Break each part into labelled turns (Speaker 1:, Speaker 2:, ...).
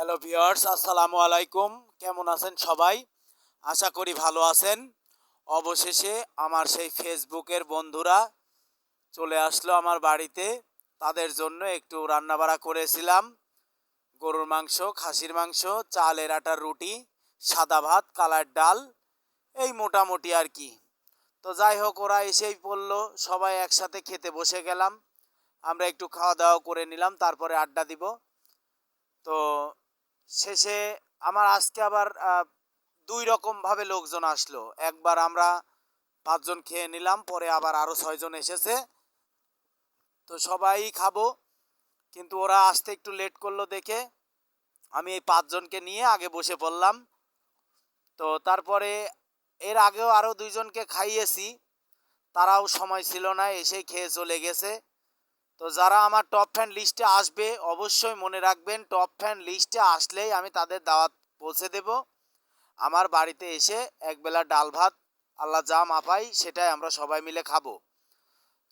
Speaker 1: Hello viewers, আসসালামু আলাইকুম। কেমন আছেন সবাই? আশা করি ভালো আছেন। অবশেষে আমার সেই ফেসবুকের বন্ধুরা চলে আসলো আমার বাড়িতে। তাদের জন্য একটু রান্নাবাড়া করেছিলাম। গরুর মাংস, খাসির মাংস, চালের আটার রুটি, সাদা ভাত, কালার ডাল, এই মোটামুটি আর কি। তো যাই হোক, ওরা এসেই পড়লো, সবাই একসাথে খেতে বসে গেলাম। আমরা একটু খাওয়া দাওয়া করে নিলাম, তারপরে আড্ডা দিব। তো শেষে আমার আজকে আবার দুই রকমভাবে লোকজন আসলো। একবার আমরা 5 জন খেয়ে নিলাম, পরে আবার আরও 6 জন এসেছে। তো সবাই খাবো, কিন্তু ওরা আসতে একটু লেট করলো দেখে আমি এই 5 জনকে নিয়ে আগে বসে পড়লাম। তো তারপরে এর আগেও আরও 2 জনকে খাইয়েছি, তারাও সময় ছিল না, এসেই খেয়ে চলে গেছে। তো যারা আমার টপ ফ্যান লিস্টে আসবে অবশ্যই মনে রাখবেন, টপ ফ্যান লিস্টে আসলেই আমি তাদের দাওয়াত পৌঁছে দেব। আমার বাড়িতে এসে একবেলা ডাল ভাত আল্লাহ যা মাপাই সেটাই আমরা সবাই মিলে খাবো।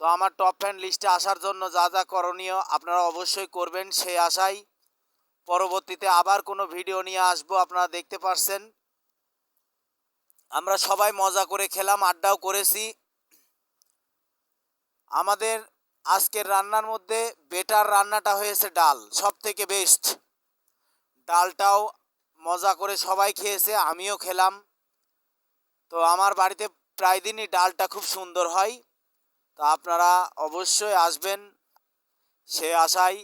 Speaker 1: তো আমার টপ ফ্যান লিস্টে আসার জন্য যা যা করণীয় আপনারা অবশ্যই করবেন, সেই আশায় পরবর্তীতে আবার কোনো ভিডিও নিয়ে আসবো। আপনারা দেখতে পাচ্ছেন আমরা সবাই মজা করে খেলাম, আড্ডাও করেছি। আমাদের আজকের রান্নার মধ্যে বেটার রান্নাটা হয়েছে ডাল, সব থেকে বেস্ট। ডালটাও মজা করে সবাই খেয়েছে, আমিও খেলাম। তো আমার বাড়িতে প্রায় দিনই ডালটা খুব সুন্দর হয়। তো আপনারা অবশ্যই আসবেন, সে আশায়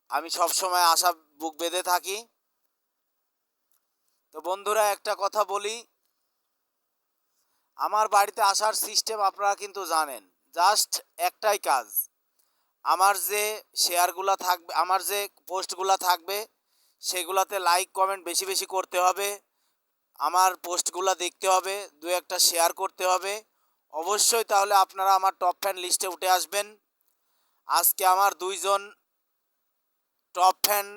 Speaker 1: আমি সব সময় আশা বুক বেঁধে থাকি। তো বন্ধুরা, একটা কথা বলি, আমার বাড়িতে আসার সিস্টেম আপনারা কিন্তু জানেন। জাস্ট একটাই কাজ, আমার যে শেয়ারগুলো থাকবে, আমার যে পোস্টগুলো থাকবে সেগুলাতে লাইক কমেন্ট বেশি বেশি করতে হবে। আমার পোস্টগুলো দেখতে হবে, দু একটা শেয়ার করতে হবে অবশ্যই, তাহলে আপনারা আমার টপ ফ্যান লিস্টে উঠে আসবেন। আজকে আমার 2 জন টপ ফ্যান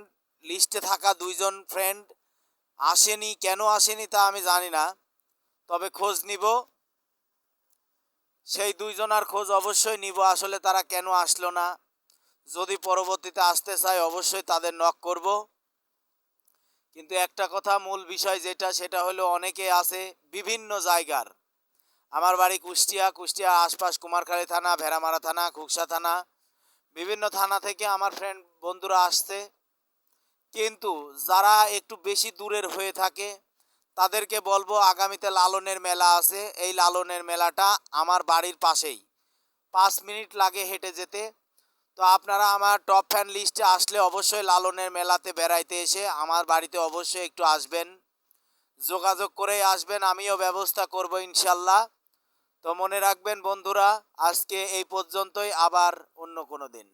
Speaker 1: লিস্টে থাকা 2 জন ফ্রেন্ড আসেনি, কেন আসেনি তা আমি জানি না, তবে খোঁজ নিব। সেই 2 জনার খোঁজ অবশ্যই নিব, আসলে তারা কেন আসলো না। যদি পরবর্তীতে আসতে চায় অবশ্যই তাদের নক করব। কিন্তু একটা কথা, মূল বিষয় যেটা, সেটা হলো অনেকে আছে বিভিন্ন জায়গার। আমার বাড়ি কুষ্টিয়া, কুষ্টিয়া আশপাশ কুমারখালী থানা, ভেড়ামারা থানা, খুকসা থানা, বিভিন্ন থানা থেকে আমার ফ্রেন্ড বন্ধুরা আসছে। কিন্তু যারা একটু বেশি দূরের হয়ে থাকে তাদেরকে বলবো, আগামীতে লালনের মেলা আছে। এই লালনের মেলাটা আমার বাড়ির পাশেই, 5 মিনিট লাগে হেঁটে যেতে। তো আপনারা আমার টপ ফ্যান লিস্টে আসলে অবশ্যই লালনের মেলাতে বেড়াইতে এসে আমার বাড়িতে অবশ্যই একটু আসবেন, যোগাযোগ করেই আসবেন, আমিও ব্যবস্থা করব ইনশাল্লাহ। তো মনে রাখবেন বন্ধুরা, আজকে এই পর্যন্তই, আবার অন্য কোনো দিন।